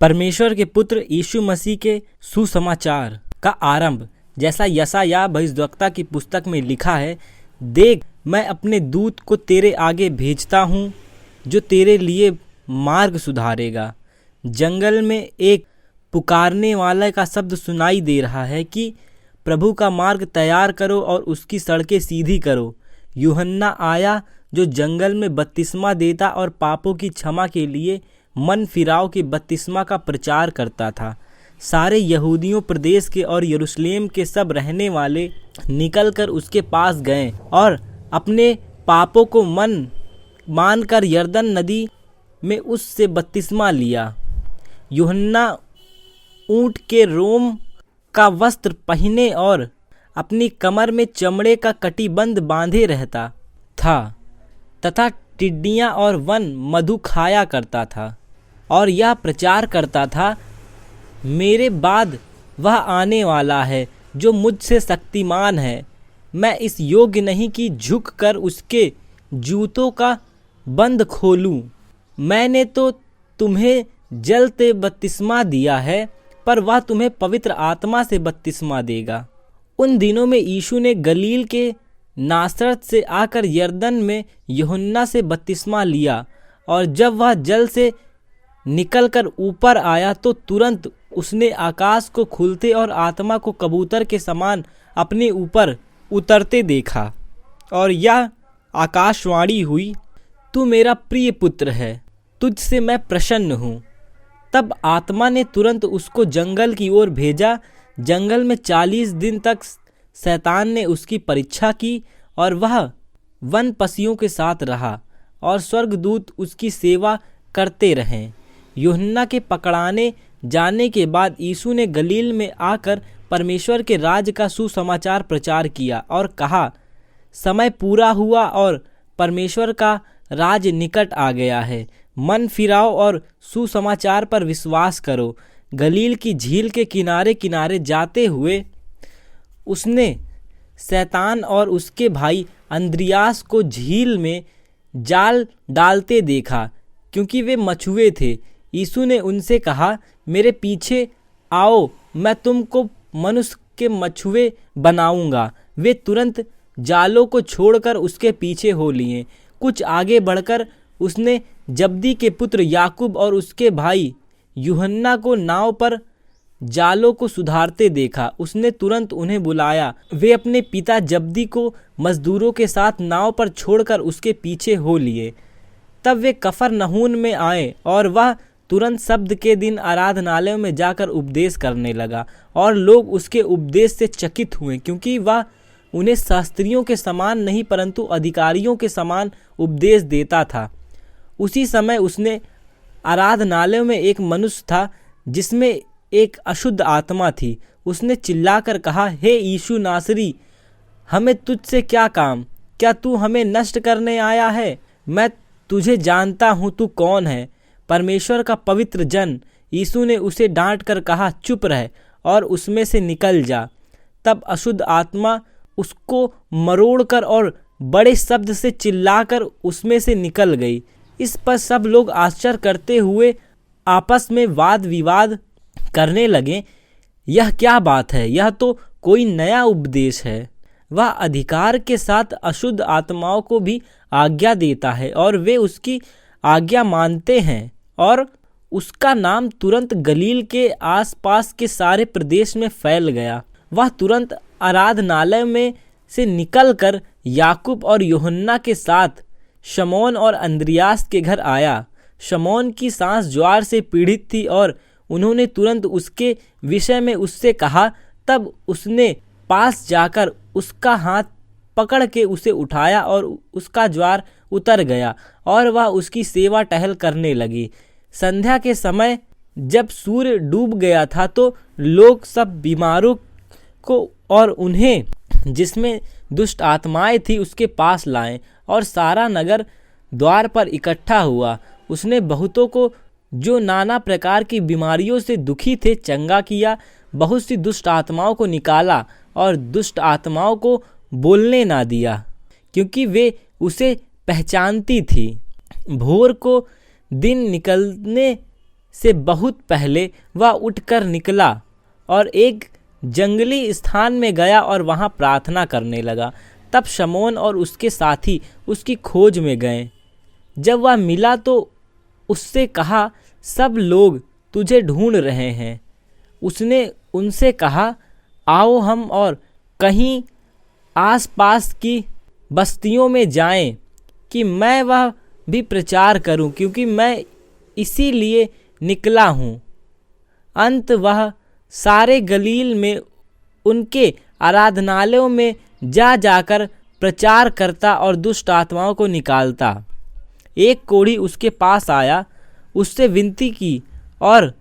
परमेश्वर के पुत्र यीशु मसीह के सुसमाचार का आरंभ, जैसा यशायाह भविष्यद्वक्ता की पुस्तक में लिखा है, देख मैं अपने दूत को तेरे आगे भेजता हूँ जो तेरे लिए मार्ग सुधारेगा। जंगल में एक पुकारने वाले का शब्द सुनाई दे रहा है कि प्रभु का मार्ग तैयार करो और उसकी सड़कें सीधी करो। यूहन्ना आया जो जंगल में बपतिस्मा देता और पापों की क्षमा के लिए मन फिराव के बपतिस्मा का प्रचार करता था। सारे यहूदियों प्रदेश के और यरूशलेम के सब रहने वाले निकलकर उसके पास गए और अपने पापों को मानकर यरदन नदी में उससे बपतिस्मा लिया। यूहन्ना ऊँट के रोम का वस्त्र पहने और अपनी कमर में चमड़े का कटिबंध बांधे रहता था तथा टिड्डियाँ और वन मधु खाया करता था और यह प्रचार करता था, मेरे बाद वह आने वाला है जो मुझसे शक्तिमान है। मैं इस योग्य नहीं कि झुककर उसके जूतों का बंद खोलूं। मैंने तो तुम्हें जल से बपतिस्मा दिया है, पर वह तुम्हें पवित्र आत्मा से बपतिस्मा देगा। उन दिनों में यीशु ने गलील के नासरत से आकर यरदन में यूहन्ना से बपतिस्मा लिया, और जब वह जल से निकलकर ऊपर आया तो तुरंत उसने आकाश को खुलते और आत्मा को कबूतर के समान अपने ऊपर उतरते देखा, और यह आकाशवाणी हुई, तू मेरा प्रिय पुत्र है, तुझसे मैं प्रसन्न हूँ। तब आत्मा ने तुरंत उसको जंगल की ओर भेजा। जंगल में 40 दिन तक शैतान ने उसकी परीक्षा की और वह वन पशियों के साथ रहा और स्वर्गदूत उसकी सेवा करते रहे। यूहन्ना के पकड़ाने जाने के बाद यीशु ने गलील में आकर परमेश्वर के राज्य का सुसमाचार प्रचार किया और कहा, समय पूरा हुआ और परमेश्वर का राज निकट आ गया है। मन फिराओ और सुसमाचार पर विश्वास करो। गलील की झील के किनारे किनारे जाते हुए उसने शैतान और उसके भाई अंद्रियास को झील में जाल डालते देखा, क्योंकि वे मछुए थे। यीशु ने उनसे कहा, मेरे पीछे आओ, मैं तुमको मनुष्य के मछुए बनाऊंगा। वे तुरंत जालों को छोड़कर उसके पीछे हो लिए। कुछ आगे बढ़कर उसने जब्दी के पुत्र याकूब और उसके भाई यूहन्ना को नाव पर जालों को सुधारते देखा। उसने तुरंत उन्हें बुलाया। वे अपने पिता जब्दी को मजदूरों के साथ नाव पर छोड़कर उसके पीछे हो लिए। तब वे कफरनहूम में आए और वह तुरंत शब्द के दिन आराधनालयों में जाकर उपदेश करने लगा, और लोग उसके उपदेश से चकित हुए, क्योंकि वह उन्हें शास्त्रियों के समान नहीं परंतु अधिकारियों के समान उपदेश देता था। उसी समय उसने आराधनालय में एक मनुष्य था जिसमें एक अशुद्ध आत्मा थी। उसने चिल्लाकर कहा, हे यीशु नासरी, हमें तुझसे क्या काम? क्या तू हमें नष्ट करने आया है? मैं तुझे जानता हूँ, तू कौन है, परमेश्वर का पवित्र जन। यीशु ने उसे डांट कर कहा, चुप रह और उसमें से निकल जा। तब अशुद्ध आत्मा उसको मरोड़कर और बड़े शब्द से चिल्लाकर उसमें से निकल गई। इस पर सब लोग आश्चर्य करते हुए आपस में वाद विवाद करने लगे, यह क्या बात है? यह तो कोई नया उपदेश है। वह अधिकार के साथ अशुद्ध आत्माओं को भी आज्ञा देता है और वे उसकी आज्ञा मानते हैं। और उसका नाम तुरंत गलील के आसपास के सारे प्रदेश में फैल गया। वह तुरंत आराधनालय में से निकलकर याकूब और यूहन्ना के साथ शमौन और अंद्रियास के घर आया। शमौन की सांस ज्वार से पीड़ित थी और उन्होंने तुरंत उसके विषय में उससे कहा। तब उसने पास जाकर उसका हाथ पकड़ के उसे उठाया और उसका ज्वार उतर गया और वह उसकी सेवा टहल करने लगी। संध्या के समय जब सूर्य डूब गया था तो लोग सब बीमारों को और उन्हें जिसमें दुष्ट आत्माएं थी उसके पास लाए, और सारा नगर द्वार पर इकट्ठा हुआ। उसने बहुतों को जो नाना प्रकार की बीमारियों से दुखी थे चंगा किया, बहुत सी दुष्ट आत्माओं को निकाला और दुष्ट आत्माओं को बोलने ना दिया, क्योंकि वे उसे पहचानती थी। भोर को दिन निकलने से बहुत पहले वह उठकर निकला और एक जंगली स्थान में गया और वहां प्रार्थना करने लगा। तब शमौन और उसके साथी उसकी खोज में गए। जब वह मिला तो उससे कहा, सब लोग तुझे ढूंढ रहे हैं। उसने उनसे कहा, आओ हम और कहीं आसपास की बस्तियों में जाएं कि मैं वह भी प्रचार करूं, क्योंकि मैं इसीलिए निकला हूं। अंत वह सारे गलील में उनके आराधनालयों में जा जाकर प्रचार करता और दुष्ट आत्माओं को निकालता। एक कोढ़ी उसके पास आया, उससे विनती की और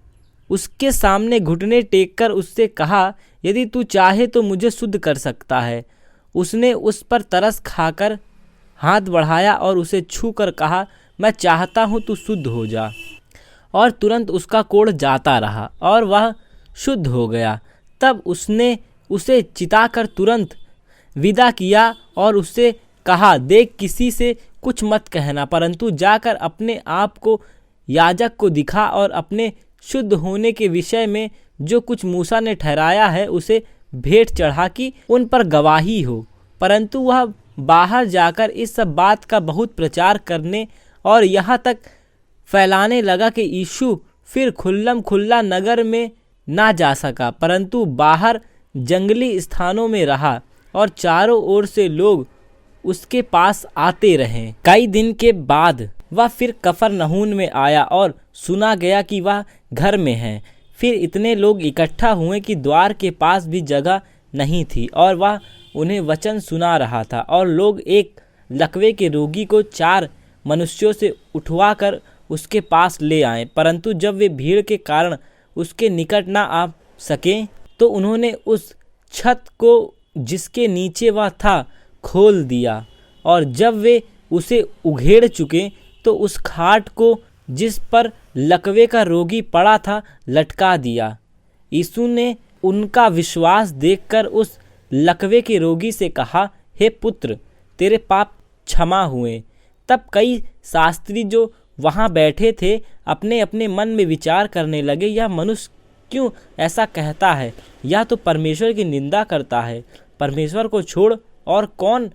उसके सामने घुटने टेककर उससे कहा, यदि तू चाहे तो मुझे शुद्ध कर सकता है। उसने उस पर तरस खाकर हाथ बढ़ाया और उसे छू कर कहा, मैं चाहता हूँ तू शुद्ध हो जा। और तुरंत उसका कोढ़ जाता रहा और वह शुद्ध हो गया। तब उसने उसे चिताकर तुरंत विदा किया और उससे कहा, देख, किसी से कुछ मत कहना, परंतु जाकर अपने आप को याजक को दिखा और अपने शुद्ध होने के विषय में जो कुछ मूसा ने ठहराया है उसे भेंट चढ़ा कि उन पर गवाही हो। परंतु वह बाहर जाकर इस सब बात का बहुत प्रचार करने और यहाँ तक फैलाने लगा कि यीशु फिर खुल्लम खुल्ला नगर में ना जा सका, परंतु बाहर जंगली स्थानों में रहा और चारों ओर से लोग उसके पास आते रहे। कई दिन के बाद वह फिर कफरनहूम में आया और सुना गया कि वह घर में है। फिर इतने लोग इकट्ठा हुए कि द्वार के पास भी जगह नहीं थी और वह उन्हें वचन सुना रहा था। और लोग एक लकवे के रोगी को 4 मनुष्यों से उठवाकर उसके पास ले आए, परंतु जब वे भीड़ के कारण उसके निकट न आ सके तो उन्होंने उस छत को जिसके नीचे वह था खोल दिया। और जब वे उसे उघेड़ चुके तो उस खाट को जिस पर लकवे का रोगी पड़ा था लटका दिया। यीशु ने उनका विश्वास देखकर उस लकवे के रोगी से कहा, हे पुत्र, तेरे पाप क्षमा हुए। तब कई शास्त्री जो वहाँ बैठे थे अपने अपने मन में विचार करने लगे, यह मनुष्य क्यों ऐसा कहता है? यह तो परमेश्वर की निंदा करता है। परमेश्वर को छोड़ और कौन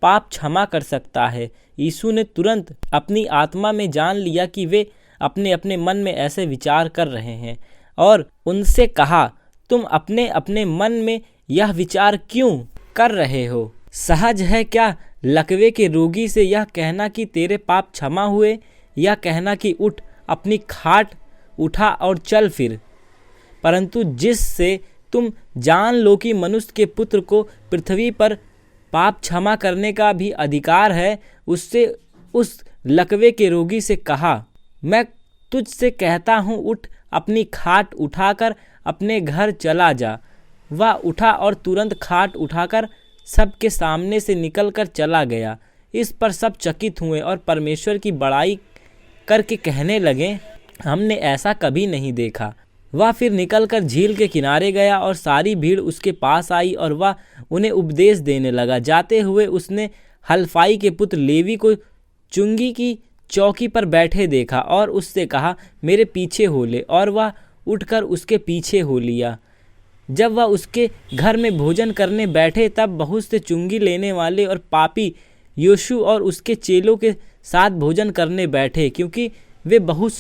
पाप क्षमा कर सकता है? यीशु ने तुरंत अपनी आत्मा में जान लिया कि वे अपने अपने मन में ऐसे विचार कर रहे हैं और उनसे कहा, तुम अपने अपने मन में यह विचार क्यों कर रहे हो? सहज है क्या लकवे के रोगी से यह कहना कि तेरे पाप क्षमा हुए, या कहना कि उठ, अपनी खाट उठा और चल फिर? परंतु जिससे तुम जान लो कि मनुष्य के पुत्र को पृथ्वी पर पाप क्षमा करने का भी अधिकार है, उससे उस लकवे के रोगी से कहा, मैं तुझसे कहता हूँ, उठ, अपनी खाट उठाकर अपने घर चला जा। वह उठा और तुरंत खाट उठाकर सबके सामने से निकलकर चला गया। इस पर सब चकित हुए और परमेश्वर की बड़ाई करके कहने लगे, हमने ऐसा कभी नहीं देखा। वह फिर निकलकर झील के किनारे गया और सारी भीड़ उसके पास आई और वह उन्हें उपदेश देने लगा। जाते हुए उसने हलफाई के पुत्र लेवी को चुंगी की चौकी पर बैठे देखा और उससे कहा, मेरे पीछे हो ले, और वह उठकर उसके पीछे हो लिया। जब वह उसके घर में भोजन करने बैठे तब बहुत से चुंगी लेने वाले और पापी यीशु और उसके चेलों के साथ भोजन करने बैठे, क्योंकि वे बहुत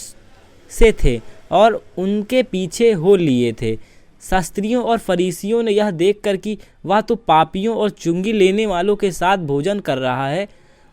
से थे और उनके पीछे हो लिए थे। शास्त्रियों और फरीसियों ने यह देखकर कि वह तो पापियों और चुंगी लेने वालों के साथ भोजन कर रहा है,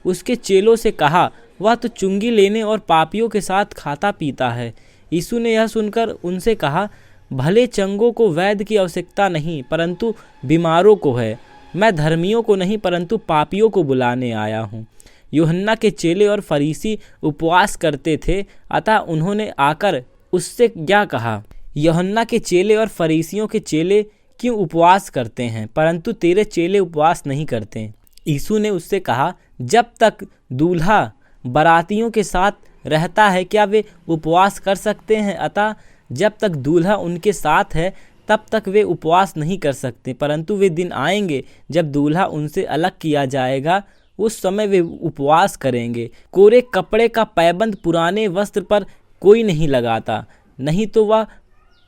उसके चेलों से कहा, वह तो चुंगी लेने और पापियों के साथ खाता पीता है। यीशु ने यह सुनकर उनसे कहा, भले चंगों को वैद्य की आवश्यकता नहीं, परंतु बीमारों को है। मैं धर्मियों को नहीं परंतु पापियों को बुलाने आया हूँ। यूहन्ना के चेले और फरीसी उपवास करते थे, अतः उन्होंने आकर उससे क्या कहा, यूहन्ना के चेले और फरीसियों के चेले क्यों उपवास करते हैं, परंतु तेरे चेले उपवास नहीं करते? यीशु ने उससे कहा, जब तक दूल्हा बारातियों के साथ रहता है क्या वे उपवास कर सकते हैं? अतः जब तक दूल्हा उनके साथ है तब तक वे उपवास नहीं कर सकते, परंतु वे दिन आएंगे जब दूल्हा उनसे अलग किया जाएगा, उस समय वे उपवास करेंगे। कोरे कपड़े का पैबंद पुराने वस्त्र पर कोई नहीं लगाता, नहीं तो वह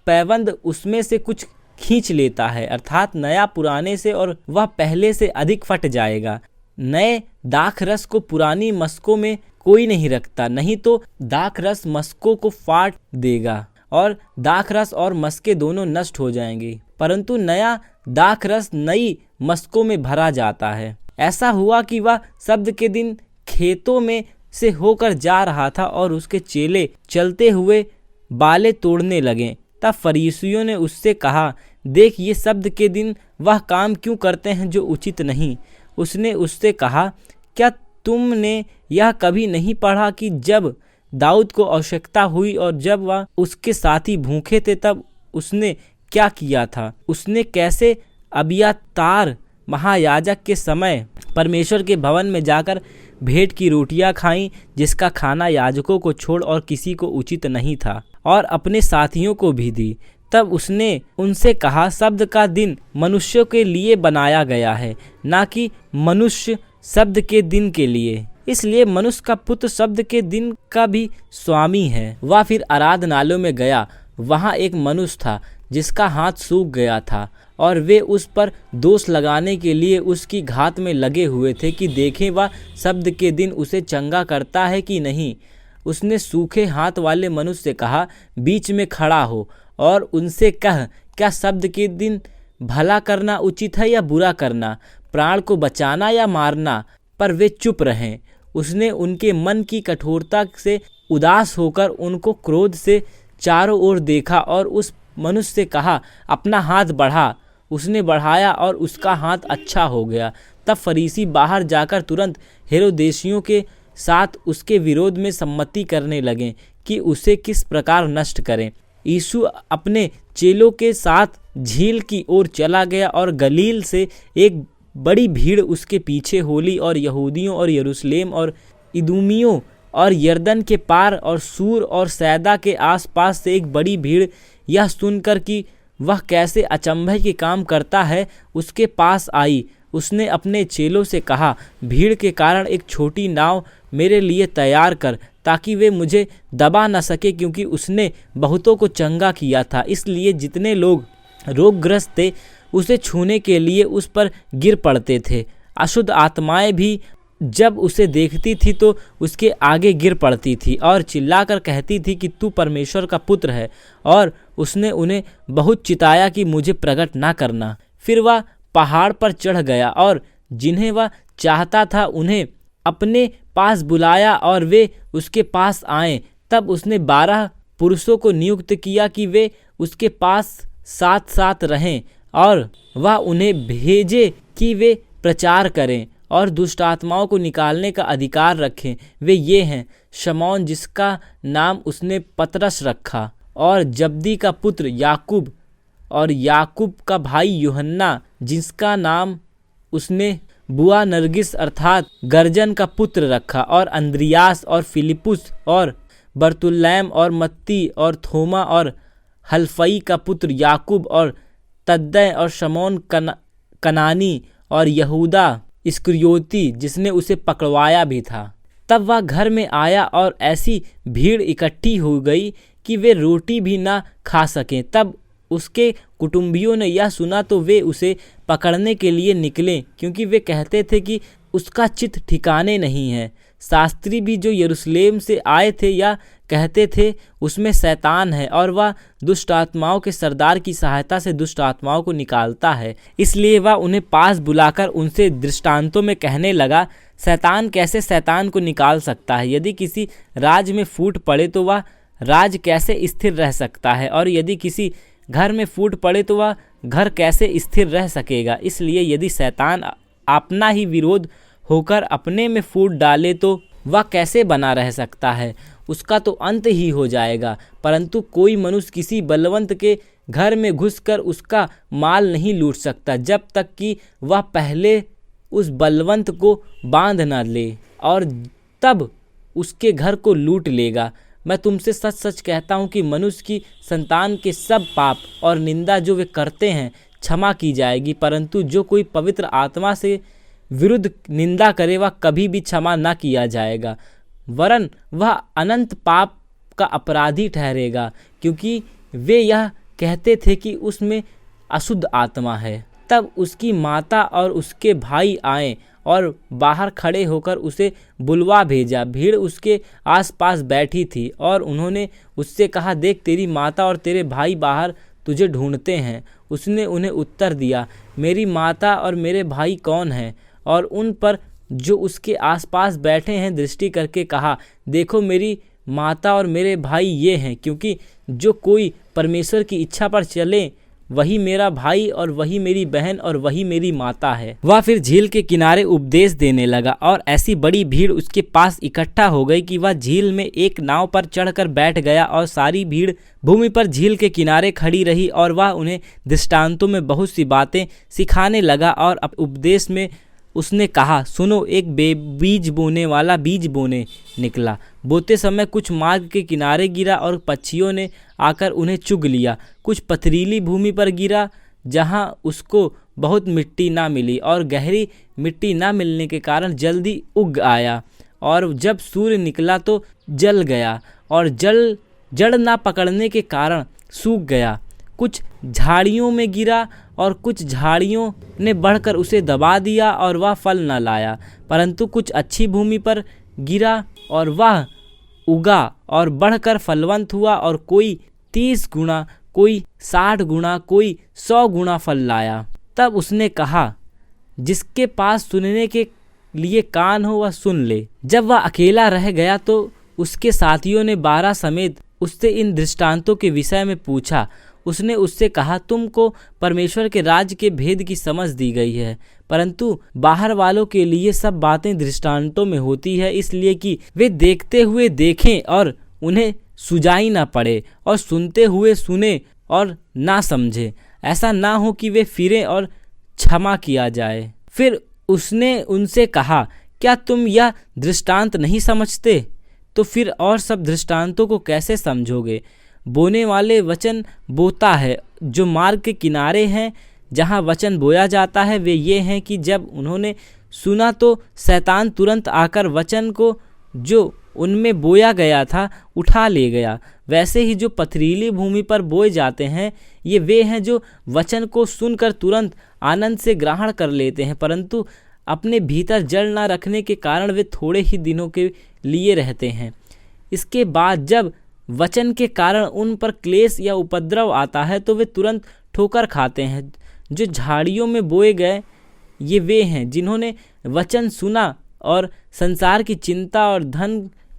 पैबंद उसमें से कुछ खींच लेता है, अर्थात नया पुराने से, और वह पहले से अधिक फट जाएगा। नए दाख रस को पुरानी मस्कों में कोई नहीं रखता, नहीं तो दाख रस मस्कों को फाड़ देगा और दाख रस और मस्के दोनों नष्ट हो जाएंगी, परंतु नया दाख रस नई मस्कों में भरा जाता है। ऐसा हुआ कि वह शब्द के दिन खेतों में से होकर जा रहा था और उसके चेले चलते हुए बाले तोड़ने लगे। तब फरीसियों ने उससे कहा, देख, ये शब्द के दिन वह काम क्यों करते हैं जो उचित नहीं। उसने उससे कहा, क्या तुमने यह कभी नहीं पढ़ा कि जब दाऊद को आवश्यकता हुई और जब वह उसके साथी भूखे थे तब उसने क्या किया था? उसने कैसे अबियातार महायाजक के समय परमेश्वर के भवन में जाकर भेंट की रोटियां खाईं, जिसका खाना याजकों को छोड़ और किसी को उचित नहीं था, और अपने साथियों को भी दी। तब उसने उनसे कहा, शब्द का दिन मनुष्यों के लिए बनाया गया है, ना कि मनुष्य शब्द के दिन के लिए। इसलिए मनुष्य का पुत्र शब्द के दिन का भी स्वामी है। वह फिर आराधनालयों में गया। वहाँ एक मनुष्य था जिसका हाथ सूख गया था, और वे उस पर दोष लगाने के लिए उसकी घात में लगे हुए थे कि देखें वह शब्द के दिन उसे चंगा करता है कि नहीं। उसने सूखे हाथ वाले मनुष्य से कहा, बीच में खड़ा हो और उनसे कह, क्या शब्द के दिन भला करना उचित है या बुरा करना, प्राण को बचाना या मारना? पर वे चुप रहें। उसने उनके मन की कठोरता से उदास होकर उनको क्रोध से चारों ओर देखा और उस मनुष्य से कहा, अपना हाथ बढ़ा। उसने बढ़ाया और उसका हाथ अच्छा हो गया। तब फरीसी बाहर जाकर तुरंत हेरोदेशियों के साथ उसके विरोध में सम्मति करने लगे कि उसे किस प्रकार नष्ट करें। यीशु अपने चेलों के साथ झील की ओर चला गया और गलील से एक बड़ी भीड़ उसके पीछे होली, और यहूदियों और यरूशलेम और इदूमियों और यरदन के पार और सूर और सैदा के आसपास से एक बड़ी भीड़ यह सुनकर कि वह कैसे अचंभे के काम करता है उसके पास आई। उसने अपने चेलों से कहा, भीड़ के कारण एक छोटी नाव मेरे लिए तैयार कर, ताकि वे मुझे दबा न सके, क्योंकि उसने बहुतों को चंगा किया था। इसलिए जितने लोग रोगग्रस्त थे उसे छूने के लिए उस पर गिर पड़ते थे। अशुद्ध आत्माएं भी जब उसे देखती थी तो उसके आगे गिर पड़ती थी और चिल्लाकर कहती थी कि तू परमेश्वर का पुत्र है, और उसने उन्हें बहुत चिताया कि मुझे प्रकट ना करना। फिर वह पहाड़ पर चढ़ गया और जिन्हें वह चाहता था उन्हें अपने पास बुलाया और वे उसके पास आए। तब उसने 12 पुरुषों को नियुक्त किया कि वे उसके पास साथ साथ रहें, और वह उन्हें भेजे कि वे प्रचार करें और दुष्ट आत्माओं को निकालने का अधिकार रखें। वे ये हैं, शमौन जिसका नाम उसने पतरस रखा, और जब्दी का पुत्र याकूब, और याकूब का भाई यूहन्ना जिसका नाम उसने बुआ नरगिस अर्थात गर्जन का पुत्र रखा, और अंद्रियास और फिलिपुस और बर्तुल्लैम और मत्ती और थोमा और हल्फई का पुत्र याकूब और तद्दै और शमौन कनानी और यहूदा इस्करियोती जिसने उसे पकड़वाया भी था। तब वह घर में आया और ऐसी भीड़ इकट्ठी हो गई कि वे रोटी भी ना खा सकें। तब उसके कुटुंबियों ने यह सुना तो वे उसे पकड़ने के लिए निकले, क्योंकि वे कहते थे कि उसका चित्त ठिकाने नहीं है। शास्त्री भी जो यरूशलेम से आए थे या कहते थे उसमें शैतान है, और वह दुष्ट आत्माओं के सरदार की सहायता से दुष्ट आत्माओं को निकालता है। इसलिए वह उन्हें पास बुलाकर उनसे दृष्टांतों में कहने लगा, शैतान कैसे शैतान को निकाल सकता है? यदि किसी राज में फूट पड़े तो वह राज कैसे स्थिर रह सकता है? और यदि किसी घर में फूट पड़े तो वह घर कैसे स्थिर रह सकेगा? इसलिए यदि शैतान अपना ही विरोध होकर अपने में फूट डाले तो वह कैसे बना रह सकता है? उसका तो अंत ही हो जाएगा। परंतु कोई मनुष्य किसी बलवंत के घर में घुसकर उसका माल नहीं लूट सकता, जब तक कि वह पहले उस बलवंत को बांध न ले, और तब उसके घर को लूट लेगा। मैं तुमसे सच सच कहता हूँ कि मनुष्य की संतान के सब पाप और निंदा जो वे करते हैं क्षमा की जाएगी, परंतु जो कोई पवित्र आत्मा से विरुद्ध निंदा करे वह कभी भी क्षमा न किया जाएगा, वरन वह अनंत पाप का अपराधी ठहरेगा, क्योंकि वे यह कहते थे कि उसमें अशुद्ध आत्मा है। तब उसकी माता और उसके भाई आए और बाहर खड़े होकर उसे बुलवा भेजा। भीड़ उसके आसपास बैठी थी और उन्होंने उससे कहा, देख तेरी माता और तेरे भाई बाहर तुझे ढूंढते हैं। उसने उन्हें उत्तर दिया, मेरी माता और मेरे भाई कौन हैं? और उन पर जो उसके आसपास बैठे हैं दृष्टि करके कहा, देखो मेरी माता और मेरे भाई ये हैं, क्योंकि जो कोई परमेश्वर की इच्छा पर चले वही मेरा भाई और वही मेरी बहन और वही मेरी माता है। वह फिर झील के किनारे उपदेश देने लगा और ऐसी बड़ी भीड़ उसके पास इकट्ठा हो गई कि वह झील में एक नाव पर चढ़कर बैठ गया और सारी भीड़ भूमि पर झील के किनारे खड़ी रही और वह उन्हें दृष्टांतों में बहुत सी बातें सिखाने लगा। और उपदेश में उसने कहा, सुनो, एक बीज बोने वाला बीज बोने निकला। बोते समय कुछ मार्ग के किनारे गिरा और पक्षियों ने आकर उन्हें चुग लिया। कुछ पथरीली भूमि पर गिरा जहां उसको बहुत मिट्टी ना मिली और गहरी मिट्टी ना मिलने के कारण जल्दी उग आया, और जब सूर्य निकला तो जल गया और जड़ ना पकड़ने के कारण सूख गया। कुछ झाड़ियों में गिरा और कुछ झाड़ियों ने बढ़कर उसे दबा दिया और वह फल न लाया। परंतु कुछ अच्छी भूमि पर गिरा और वह उगा और बढ़कर फलवंत हुआ, और कोई 30 गुना, कोई 60 गुना, कोई 100 गुना फल लाया। तब उसने कहा, जिसके पास सुनने के लिए कान हो वह सुन ले। जब वह अकेला रह गया तो उसके साथियों ने 12 समेत उससे इन दृष्टांतों के विषय में पूछा। उसने उससे कहा, तुमको परमेश्वर के राज्य के भेद की समझ दी गई है, परंतु बाहर वालों के लिए सब बातें दृष्टांतों में होती है, इसलिए कि वे देखते हुए देखें और उन्हें सुझाई ना पड़े, और सुनते हुए सुने और ना समझे, ऐसा ना हो कि वे फिरें और क्षमा किया जाए। फिर उसने उनसे कहा, क्या तुम यह दृष्टांत नहीं समझते? तो फिर और सब दृष्टांतों को कैसे समझोगे? बोने वाले वचन बोता है जो मार्ग के किनारे हैं, जहाँ वचन बोया जाता है, वे ये हैं कि जब उन्होंने सुना तो शैतान तुरंत आकर वचन को जो उनमें बोया गया था उठा ले गया। वैसे ही जो पथरीली भूमि पर बोए जाते हैं, ये वे हैं जो वचन को सुनकर तुरंत आनंद से ग्रहण कर लेते हैं, परंतु अपने भीतर जड़ न रखने के कारण वे थोड़े ही दिनों के लिए रहते हैं। इसके बाद जब वचन के कारण उन पर क्लेश या उपद्रव आता है तो वे तुरंत ठोकर खाते हैं। जो झाड़ियों में बोए गए ये वे हैं जिन्होंने वचन सुना और संसार की चिंता और धन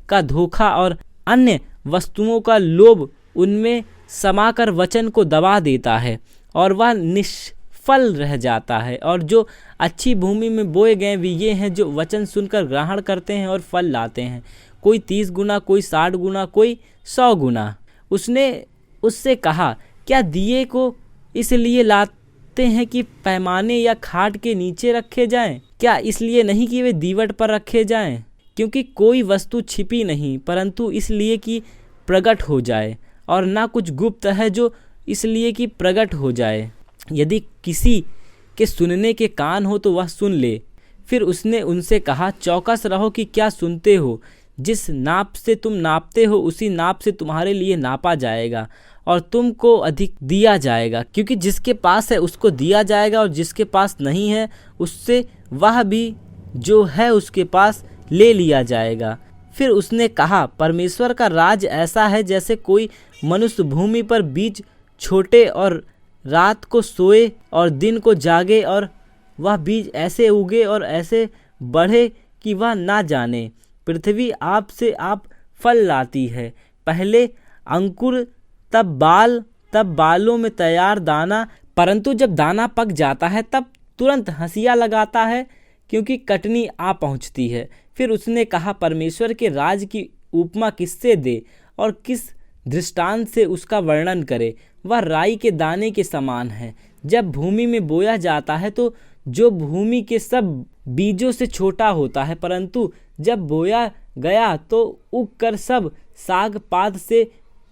का धोखा और अन्य वस्तुओं का लोभ उनमें समाकर वचन को दबा देता है और वह निष्फल रह जाता है। और जो अच्छी भूमि में बोए गए वे ये हैं जो वचन सुनकर ग्रहण करते हैं और फल लाते हैं, कोई 30 गुना, कोई 60 गुना, कोई 100 गुना। उसने उससे कहा, क्या दिए को इसलिए लाते हैं कि पैमाने या खाट के नीचे रखे जाएं? क्या इसलिए नहीं कि वे दीवट पर रखे जाएं? क्योंकि कोई वस्तु छिपी नहीं, परंतु इसलिए कि प्रकट हो जाए, और ना कुछ गुप्त है जो इसलिए कि प्रकट हो जाए। यदि किसी के सुनने के कान हो तो वह सुन ले। फिर उसने उनसे कहा, चौकस रहो कि क्या सुनते हो। जिस नाप से तुम नापते हो उसी नाप से तुम्हारे लिए नापा जाएगा और तुमको अधिक दिया जाएगा, क्योंकि जिसके पास है उसको दिया जाएगा और जिसके पास नहीं है उससे वह भी जो है उसके पास ले लिया जाएगा। फिर उसने कहा, परमेश्वर का राज ऐसा है जैसे कोई मनुष्य भूमि पर बीज छोटे और रात को सोए और दिन को जागे, और वह बीज ऐसे उगे और ऐसे बढ़े कि वह ना जाने। पृथ्वी आप से आप फल लाती है, पहले अंकुर, तब बाल, तब बालों में तैयार दाना, परंतु जब दाना पक जाता है तब तुरंत हंसिया लगाता है क्योंकि कटनी आ पहुंचती है। फिर उसने कहा, परमेश्वर के राज की उपमा किससे दे और किस दृष्टांत से उसका वर्णन करे? वह राई के दाने के समान है। जब भूमि में बोया जाता है तो जो भूमि के सब बीजों से छोटा होता है, परंतु जब बोया गया तो उगकर सब साग पात से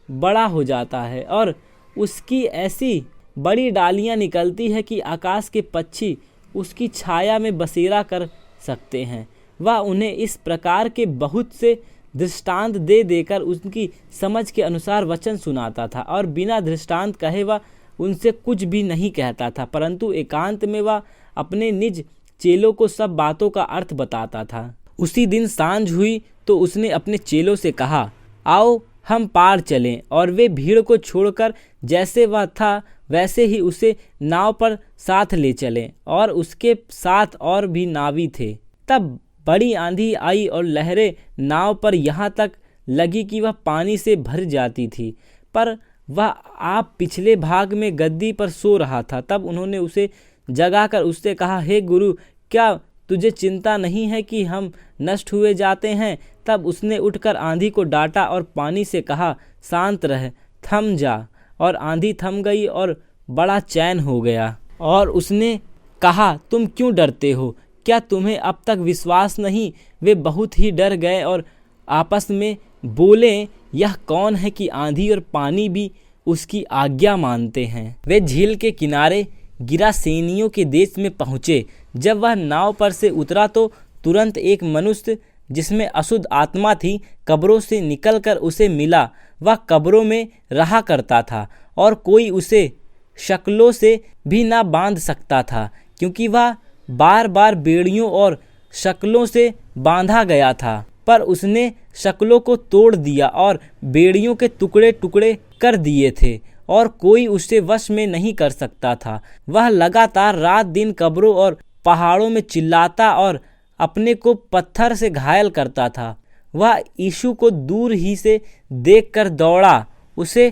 बड़ा हो जाता है और उसकी ऐसी बड़ी डालियां निकलती है कि आकाश के पक्षी उसकी छाया में बसेरा कर सकते हैं। वह उन्हें इस प्रकार के बहुत से दृष्टांत दे देकर उनकी समझ के अनुसार वचन सुनाता था और बिना दृष्टांत कहे वह उनसे कुछ भी नहीं कहता था, परंतु एकांत में वह अपने निज चेलों को सब बातों का अर्थ बताता था। उसी दिन सांझ हुई तो उसने अपने चेलों से कहा, आओ हम पार चलें। और वे भीड़ को छोड़कर जैसे वह था वैसे ही उसे नाव पर साथ ले चले और उसके साथ और भी नावी थे। तब बड़ी आंधी आई और लहरें नाव पर यहाँ तक लगी कि वह पानी से भर जाती थी, पर वह आप पिछले भाग में गद्दी पर सो रहा था। तब उन्होंने उसे जगाकर उससे कहा, हे गुरु, क्या तुझे चिंता नहीं है कि हम नष्ट हुए जाते हैं? तब उसने उठकर आंधी को डांटा और पानी से कहा, शांत रह, थम जा। और आंधी थम गई और बड़ा चैन हो गया। और उसने कहा, तुम क्यों डरते हो? क्या तुम्हें अब तक विश्वास नहीं? वे बहुत ही डर गए और आपस में बोले, यह कौन है कि आंधी और पानी भी उसकी आज्ञा मानते हैं। वे झील के किनारे गिरासेनियों के देश में पहुँचे। जब वह नाव पर से उतरा तो तुरंत एक मनुष्य जिसमें अशुद्ध आत्मा थी कब्रों से निकलकर उसे मिला। वह कब्रों में रहा करता था और कोई उसे शक्लों से भी ना बांध सकता था, क्योंकि वह बार बार बेड़ियों और शक्लों से बांधा गया था। पर उसने शक्लों को तोड़ दिया और बेड़ियों के टुकड़े टुकड़े कर दिए थे और कोई उसे वश में नहीं कर सकता था। वह लगातार रात दिन कब्रों और पहाड़ों में चिल्लाता और अपने को पत्थर से घायल करता था। वह यीशु को दूर ही से देखकर दौड़ा, उसे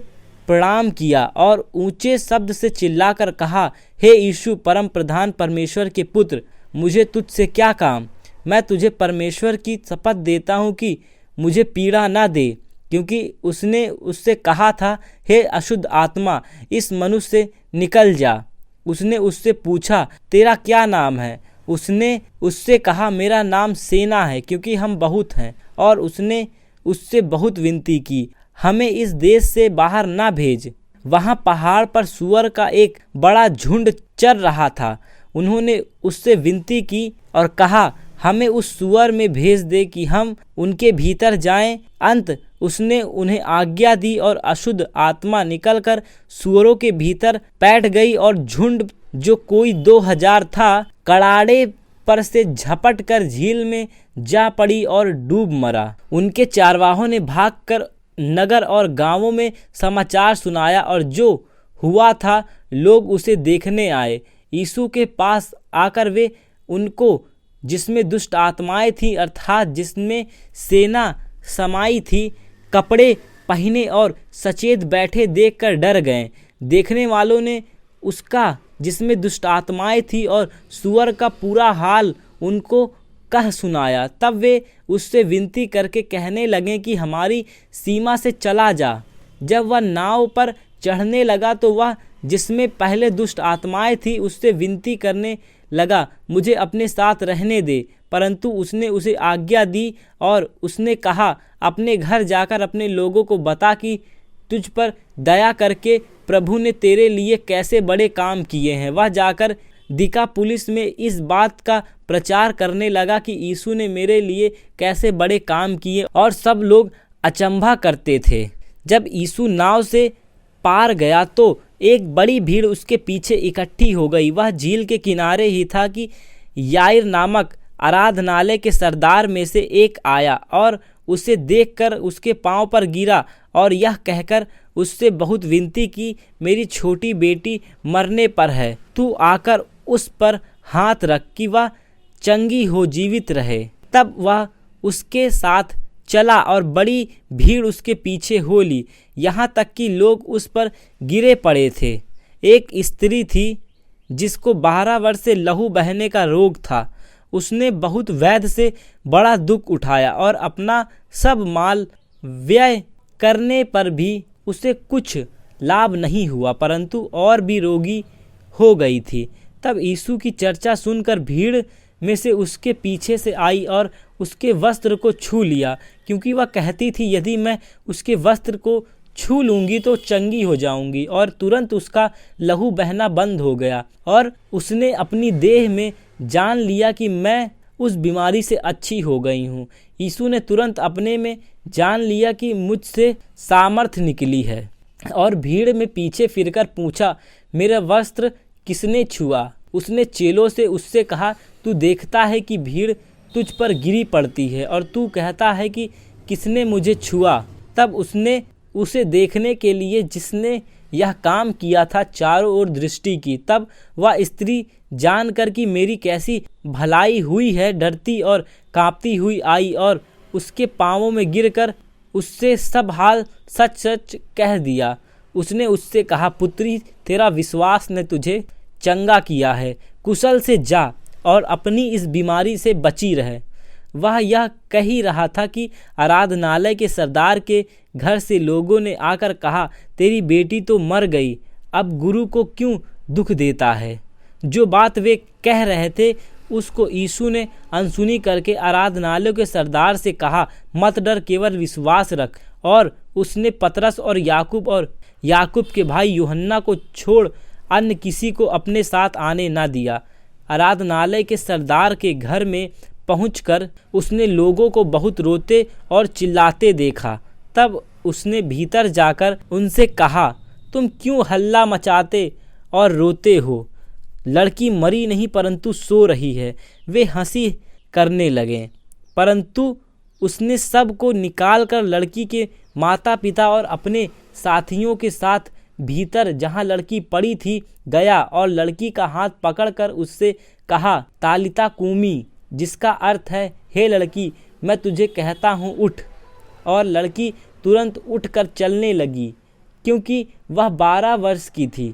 प्रणाम किया और ऊंचे शब्द से चिल्लाकर कहा, हे यीशु, परम प्रधान परमेश्वर के पुत्र, मुझे तुझसे क्या काम? मैं तुझे परमेश्वर की शपथ देता हूँ कि मुझे पीड़ा न दे। क्योंकि उसने उससे कहा था, हे अशुद्ध आत्मा, इस मनुष्य से निकल जा। उसने उससे पूछा, तेरा क्या नाम है? उसने उससे कहा, मेरा नाम सेना है, क्योंकि हम बहुत हैं। और उसने उससे बहुत विनती की, हमें इस देश से बाहर ना भेज। वहाँ पहाड़ पर सूअर का एक बड़ा झुंड चर रहा था। उन्होंने उससे विनती की और कहा, हमें उस सूअर में भेज दे कि हम उनके भीतर जाएं। अंत उसने उन्हें आज्ञा दी और अशुद्ध आत्मा निकलकर सूअरों के भीतर बैठ गई और झुंड, जो कोई 2000 था, कड़ाड़े पर से झपट कर झील में जा पड़ी और डूब मरा। उनके चारवाहों ने भागकर नगर और गांवों में समाचार सुनाया और जो हुआ था लोग उसे देखने आए। यीशु के पास आकर वे उनको, जिसमें दुष्ट आत्माएं थी अर्थात जिसमें सेना समाई थी, कपड़े पहने और सचेत बैठे देखकर डर गए। देखने वालों ने उसका, जिसमें दुष्ट आत्माएं थी, और सूअर का पूरा हाल उनको कह सुनाया। तब वे उससे विनती करके कहने लगे कि हमारी सीमा से चला जा। जब वह नाव पर चढ़ने लगा तो वह, जिसमें पहले दुष्ट आत्माएं थी, उससे विनती करने लगा, मुझे अपने साथ रहने दे। परंतु उसने उसे आज्ञा दी और उसने कहा, अपने घर जाकर अपने लोगों को बता कि तुझ पर दया करके प्रभु ने तेरे लिए कैसे बड़े काम किए हैं। वह जाकर दिकापुलिस में इस बात का प्रचार करने लगा कि यीशु ने मेरे लिए कैसे बड़े काम किए, और सब लोग अचंभा करते थे। जब यीशु नाव से पार गया तो एक बड़ी भीड़ उसके पीछे इकट्ठी हो गई। वह झील के किनारे ही था कि याईर नामक आराधनालय के सरदार में से एक आया और उसे देखकर उसके पांव पर गिरा और यह कहकर उससे बहुत विनती की, मेरी छोटी बेटी मरने पर है, तू आकर उस पर हाथ रख कि वह चंगी हो, जीवित रहे। तब वह उसके साथ चला और बड़ी भीड़ उसके पीछे हो ली, यहाँ तक कि लोग उस पर गिरे पड़े थे। एक स्त्री थी जिसको 12 वर्ष से लहू बहने का रोग था। उसने बहुत वैद्य से बड़ा दुख उठाया और अपना सब माल व्यय करने पर भी उसे कुछ लाभ नहीं हुआ, परंतु और भी रोगी हो गई थी। तब यीशु की चर्चा सुनकर भीड़ में से उसके पीछे से आई और उसके वस्त्र को छू लिया, क्योंकि वह कहती थी, यदि मैं उसके वस्त्र को छू लूँगी तो चंगी हो जाऊँगी। और तुरंत उसका लहू बहना बंद हो गया और उसने अपनी देह में जान लिया कि मैं उस बीमारी से अच्छी हो गई हूँ। यीशु ने तुरंत अपने में जान लिया कि मुझसे सामर्थ निकली है और भीड़ में पीछे फिरकर पूछा, मेरा वस्त्र किसने छुआ? उसने चेलों से उससे कहा, तू देखता है कि भीड़ तुझ पर गिरी पड़ती है और तू कहता है कि किसने मुझे छुआ? तब उसने उसे देखने के लिए जिसने यह काम किया था चारों ओर दृष्टि की। तब वह स्त्री जानकर कि मेरी कैसी भलाई हुई है, डरती और कांपती हुई आई और उसके पांवों में गिरकर उससे सब हाल सच सच कह दिया। उसने उससे कहा, पुत्री, तेरा विश्वास ने तुझे चंगा किया है, कुशल से जा और अपनी इस बीमारी से बची रहे। वह यह कह ही रहा था कि आराधनालय के सरदार के घर से लोगों ने आकर कहा, तेरी बेटी तो मर गई, अब गुरु को क्यों दुख देता है? जो बात वे कह रहे थे उसको यीशु ने अनसुनी करके आराधनालय के सरदार से कहा, मत डर, केवल विश्वास रख। और उसने पतरस और याकूब के भाई यूहन्ना को छोड़ अन्य किसी को अपने साथ आने न दिया। आराधनालय के सरदार के घर में पहुंचकर उसने लोगों को बहुत रोते और चिल्लाते देखा। तब उसने भीतर जाकर उनसे कहा, तुम क्यों हल्ला मचाते और रोते हो? लड़की मरी नहीं परंतु सो रही है। वे हंसी करने लगे, परंतु उसने सबको निकालकर लड़की के माता पिता और अपने साथियों के साथ भीतर जहाँ लड़की पड़ी थी गया और लड़की का हाथ पकड़कर उससे कहा, तालिता कूमी, जिसका अर्थ है, हे लड़की, मैं तुझे कहता हूँ उठ। और लड़की तुरंत उठकर चलने लगी, क्योंकि वह 12 वर्ष की थी।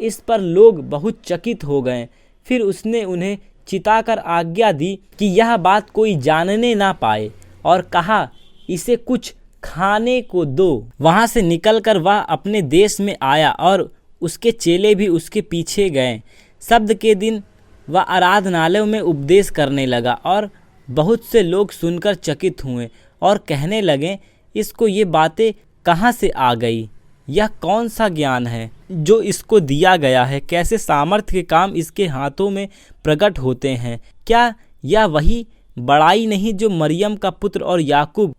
इस पर लोग बहुत चकित हो गए। फिर उसने उन्हें चिताकर आज्ञा दी कि यह बात कोई जानने ना पाए और कहा, इसे कुछ खाने को दो। वहाँ से निकलकर वह अपने देश में आया और उसके चेले भी उसके पीछे गए। शब्द के दिन वह आराधनालय में उपदेश करने लगा और बहुत से लोग सुनकर चकित हुए और कहने लगे, इसको ये बातें कहाँ से आ गई? यह कौन सा ज्ञान है जो इसको दिया गया है? कैसे सामर्थ्य के काम इसके हाथों में प्रकट होते हैं? क्या यह वही बड़ाई नहीं जो मरियम का पुत्र और याकूब,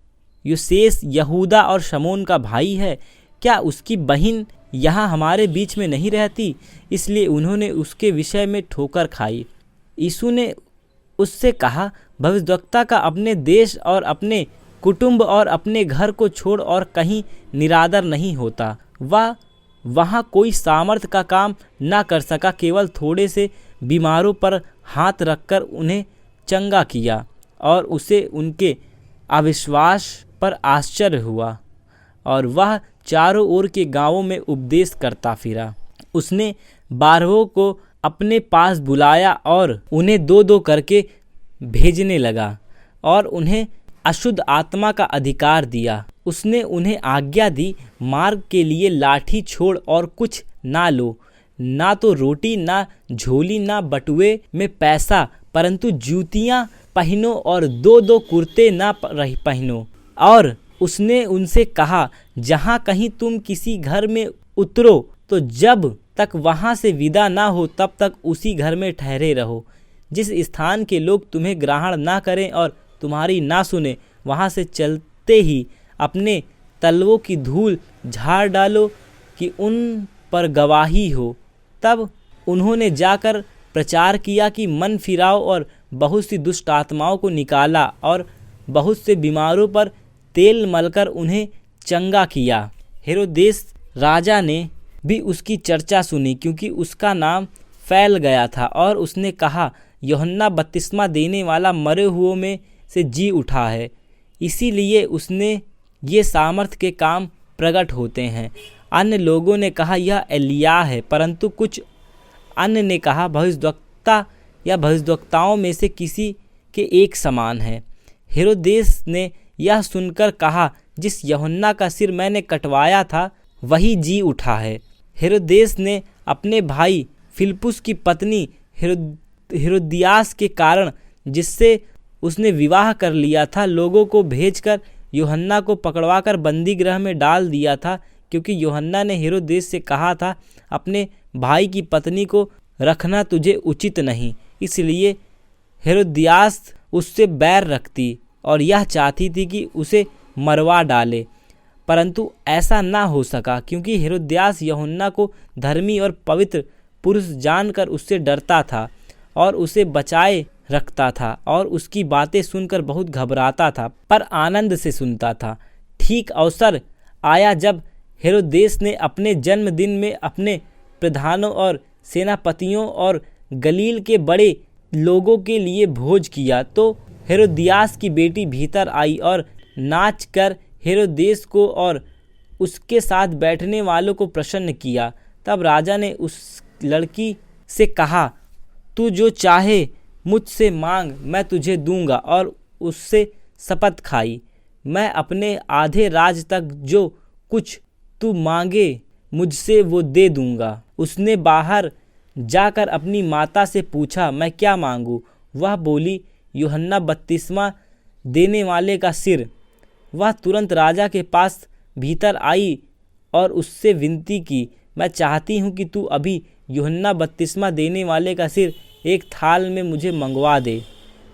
यूसेस, यहूदा और शमौन का भाई है? क्या उसकी बहन यहाँ हमारे बीच में नहीं रहती? इसलिए उन्होंने उसके विषय में ठोकर खाई। यीशु ने उससे कहा, भविष्यद्वक्ता का अपने देश और अपने कुटुंब और अपने घर को छोड़ और कहीं निरादर नहीं होता। वह वहाँ कोई सामर्थ का काम ना कर सका, केवल थोड़े से बीमारों पर हाथ रखकर उन्हें चंगा किया और उसे उनके अविश्वास पर आश्चर्य हुआ और वह चारों ओर के गांवों में उपदेश करता फिरा। उसने 12 को अपने पास बुलाया और उन्हें 2-2 करके भेजने लगा और उन्हें अशुद्ध आत्मा का अधिकार दिया। उसने उन्हें आज्ञा दी, मार्ग के लिए लाठी छोड़ और कुछ ना लो, ना तो रोटी, ना झोली, ना बटुए में पैसा, परंतु जूतियाँ पहनो और 2-2 कुर्ते ना पहनो। और उसने उनसे कहा, जहाँ कहीं तुम किसी घर में उतरो तो जब तक वहाँ से विदा ना हो तब तक उसी घर में ठहरे रहो। जिस स्थान के लोग तुम्हें ग्रहण ना करें और तुम्हारी ना सुने, वहाँ से चलते ही अपने तलवों की धूल झाड़ डालो कि उन पर गवाही हो। तब उन्होंने जाकर प्रचार किया कि मन फिराओ और बहुत सी दुष्ट आत्माओं को निकाला और बहुत से बीमारों पर तेल मलकर उन्हें चंगा किया। हेरोदेस राजा ने भी उसकी चर्चा सुनी, क्योंकि उसका नाम फैल गया था और उसने कहा, यूहन्ना बपतिस्मा देने वाला मरे हुओं में से जी उठा है, इसीलिए उसने ये सामर्थ के काम प्रकट होते हैं। अन्य लोगों ने कहा, यह एलिय्याह है, परंतु कुछ अन्य ने कहा, भविष्यद्वक्ता या भविष्यद्वक्ताओं में से किसी के एक समान है। हेरोदेस ने यह सुनकर कहा, जिस यूहन्ना का सिर मैंने कटवाया था वही जी उठा है। हेरोदेस ने अपने भाई फिलिप्पुस की पत्नी हेरोदियास के कारण, जिससे उसने विवाह कर लिया था, लोगों को भेजकर यूहन्ना को पकड़वाकर बंदी गृह में डाल दिया था, क्योंकि यूहन्ना ने हेरोदेस से कहा था, अपने भाई की पत्नी को रखना तुझे उचित नहीं। इसलिए हेरोदियास उससे बैर रखती और यह चाहती थी कि उसे मरवा डाले, परंतु ऐसा ना हो सका क्योंकि हेरोद्यास यूहन्ना को धर्मी और पवित्र पुरुष जानकर उससे डरता था और उसे बचाए रखता था और उसकी बातें सुनकर बहुत घबराता था, पर आनंद से सुनता था। ठीक अवसर आया जब हेरोदेस ने अपने जन्मदिन में अपने प्रधानों और सेनापतियों और गलील के बड़े लोगों के लिए भोज किया, तो हेरोदियास की बेटी भीतर आई और नाच कर हेरोदेस को और उसके साथ बैठने वालों को प्रसन्न किया। तब राजा ने उस लड़की से कहा, तू जो चाहे मुझसे मांग, मैं तुझे दूंगा। और उससे शपथ खाई, मैं अपने आधे राज तक जो कुछ तू मांगे मुझसे वो दे दूंगा। उसने बाहर जाकर अपनी माता से पूछा, मैं क्या मांगू? वह बोली, यूहन्ना बपतिस्मा देने वाले का सिर। वह तुरंत राजा के पास भीतर आई और उससे विनती की, मैं चाहती हूँ कि तू अभी यूहन्ना बपतिस्मा देने वाले का सिर एक थाल में मुझे मंगवा दे।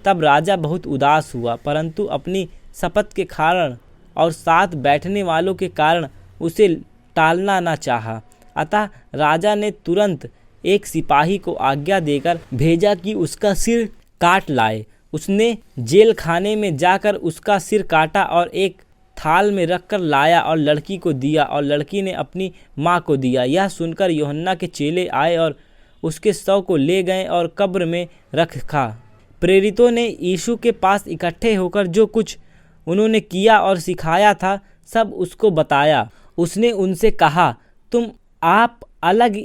तब राजा बहुत उदास हुआ, परंतु अपनी शपथ के कारण और साथ बैठने वालों के कारण उसे टालना न चाहा। अतः राजा ने तुरंत एक सिपाही को आज्ञा देकर भेजा कि उसका सिर काट लाए। उसने जेल खाने में जाकर उसका सिर काटा और एक थाल में रखकर लाया और लड़की को दिया और लड़की ने अपनी माँ को दिया। यह सुनकर यूहन्ना के चेले आए और उसके शव को ले गए और कब्र में रखा। प्रेरितों ने यीशु के पास इकट्ठे होकर जो कुछ उन्होंने किया और सिखाया था सब उसको बताया। उसने उनसे कहा, तुम आप अलग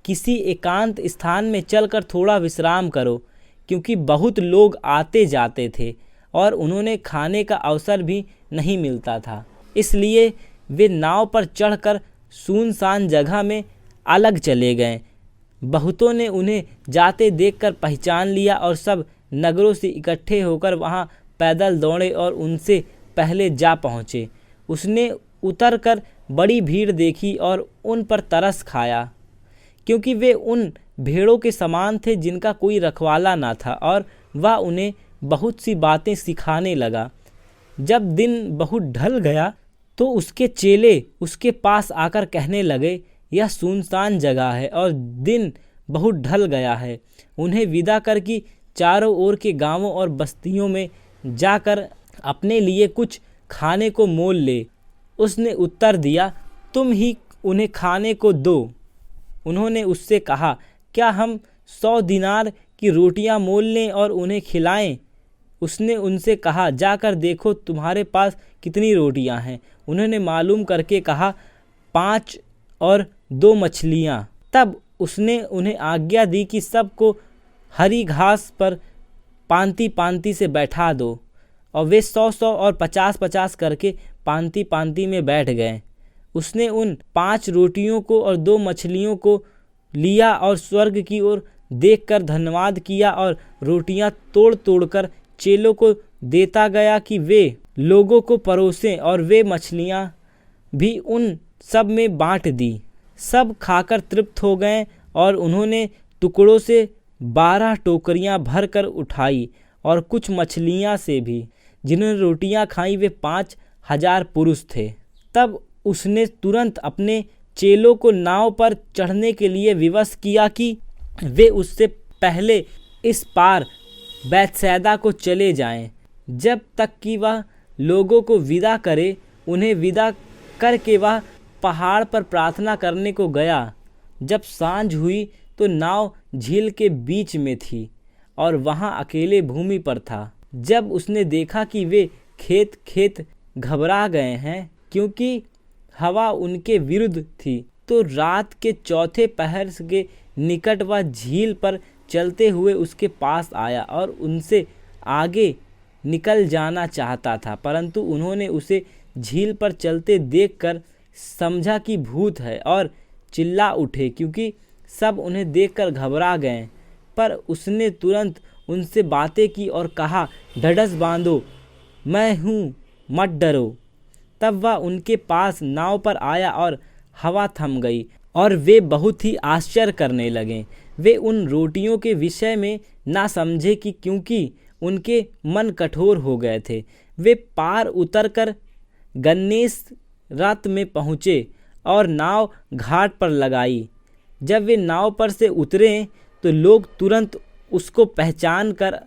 किसी एकांत स्थान में चलकर थोड़ा विश्राम करो, क्योंकि बहुत लोग आते जाते थे और उन्होंने खाने का अवसर भी नहीं मिलता था। इसलिए वे नाव पर चढ़कर सुनसान जगह में अलग चले गए। बहुतों ने उन्हें जाते देखकर पहचान लिया और सब नगरों से इकट्ठे होकर वहां पैदल दौड़े और उनसे पहले जा पहुँचे। उसने उतरकर बड़ी भीड़ देखी और उन पर तरस खाया, क्योंकि वे उन भेड़ों के समान थे जिनका कोई रखवाला ना था, और वह उन्हें बहुत सी बातें सिखाने लगा। जब दिन बहुत ढल गया तो उसके चेले उसके पास आकर कहने लगे, यह सुनसान जगह है और दिन बहुत ढल गया है, उन्हें विदा कर कि चारों ओर के गांवों और बस्तियों में जाकर अपने लिए कुछ खाने को मोल ले। उसने उत्तर दिया, तुम ही उन्हें खाने को दो। उन्होंने उससे कहा, क्या हम 100 दिनार की रोटियां मोल लें और उन्हें खिलाएं? उसने उनसे कहा, जाकर देखो तुम्हारे पास कितनी रोटियां हैं। उन्होंने मालूम करके कहा, 5 और 2 मछलियां। तब उसने उन्हें आज्ञा दी कि सबको हरी घास पर पांति पांति से बैठा दो, और वे 100-100 और 50-50 करके पांति पांति में बैठ गए। उसने उन 5 रोटियों को और 2 मछलियों को लिया और स्वर्ग की ओर देखकर धन्यवाद किया और रोटियां तोड़ तोड़कर चेलों को देता गया कि वे लोगों को परोसें, और वे मछलियां भी उन सब में बांट दी। सब खाकर तृप्त हो गए और उन्होंने टुकड़ों से 12 टोकरियां भरकर उठाई, और कुछ मछलियां से भी। जिन्होंने रोटियां खाई वे 5000 पुरुष थे। तब उसने तुरंत अपने चेलों को नाव पर चढ़ने के लिए विवश किया कि वे उससे पहले इस पार बैतसैदा को चले जाएं, जब तक कि वह लोगों को विदा करे। उन्हें विदा करके वह पहाड़ पर प्रार्थना करने को गया। जब सांझ हुई तो नाव झील के बीच में थी और वहां अकेले भूमि पर था। जब उसने देखा कि वे खेत खेत घबरा गए हैं क्योंकि हवा उनके विरुद्ध थी, तो रात के चौथे पहर के निकट वह झील पर चलते हुए उसके पास आया और उनसे आगे निकल जाना चाहता था, परंतु उन्होंने उसे झील पर चलते देखकर समझा कि भूत है और चिल्ला उठे, क्योंकि सब उन्हें देखकर घबरा गए। पर उसने तुरंत उनसे बातें की और कहा, ढढ़स बांधो, मैं हूँ, मत डरो। तब वह उनके पास नाव पर आया और हवा थम गई और वे बहुत ही आश्चर्य करने लगे। वे उन रोटियों के विषय में ना समझे कि क्योंकि उनके मन कठोर हो गए थे। वे पार उतरकर गन्नेस रात में पहुँचे और नाव घाट पर लगाई। जब वे नाव पर से उतरे तो लोग तुरंत उसको पहचान कर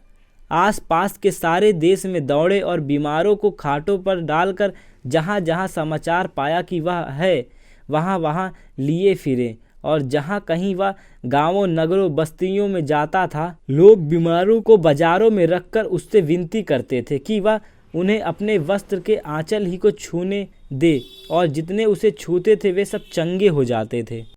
आसपास के सारे देश में दौड़े और बीमारों को खाटों पर डालकर जहाँ जहाँ समाचार पाया कि वह है वहाँ वहाँ लिए फिरे। और जहाँ कहीं वह गांवों नगरों बस्तियों में जाता था, लोग बीमारों को बाजारों में रखकर उससे विनती करते थे कि वह उन्हें अपने वस्त्र के आंचल ही को छूने दे, और जितने उसे छूते थे वे सब चंगे हो जाते थे।